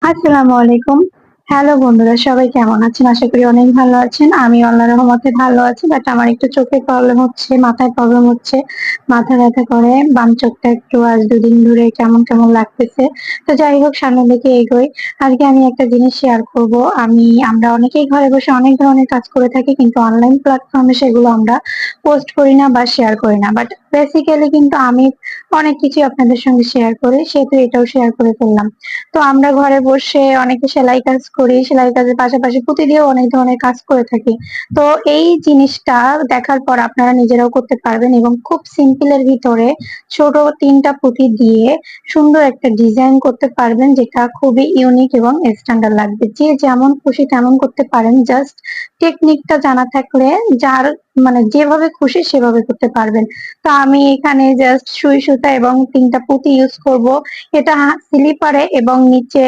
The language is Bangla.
আসসালামু আলাইকুম। হ্যালো বন্ধুরা, সবাই কেমন আছেন? আশা করি অনেক ভালো আছেন। আমি আল্লাহর রহমতে ভালো আছি। বাট আমার একটু চোখের প্রবলেম হচ্ছে, মাথায় প্রবলেম হচ্ছে। মাথা ব্যথা করে। বাম চোখটা একটু আজ ২ দিন ধরে কেমন, কেমন লাগতেছে। তো যাই হোক সামনের দিকে এগোই। আজকে আমি একটা জিনিস শেয়ার করব। আমরা অনেকেই ঘরে বসে অনেক ধরনের কাজ করে থাকি, কিন্তু অনলাইন প্ল্যাটফর্মে সেগুলো আমরা পোস্ট করি না বা শেয়ার করি না। বাট বেসিক্যালি কিন্তু আমি অনেক কিছুই আপনাদের সঙ্গে শেয়ার করি, সেহেতু এটাও শেয়ার করে ফেললাম। তো আমরা ঘরে বসে অনেকে সেলাই কাজ করি, সেলাই কাজের পাশাপাশি পুঁতি দিয়েও অনেক ধরনের কাজ করে থাকি। তো এই জিনিসটা দেখার পর আপনারা নিজেরাও করতে পারবেন এবং খুব সিম্পলের ভিতরে ছোট ৩টা পুঁতি দিয়ে সুন্দর একটা ডিজাইন করতে পারবেন, যেটা খুবই ইউনিক এবং স্ট্যান্ডার্ড লাগবে। যে যেমন খুশি তেমন করতে পারেন, জাস্ট টেকনিকটা জানা থাকলে যার মানে যেভাবে খুশি সেভাবে করতে পারবেন। তো আমি এখানে জাস্ট সুই সুতা এবং ৩টা পুঁতি ইউজ করব। এটা স্লিপারে এবং নিচে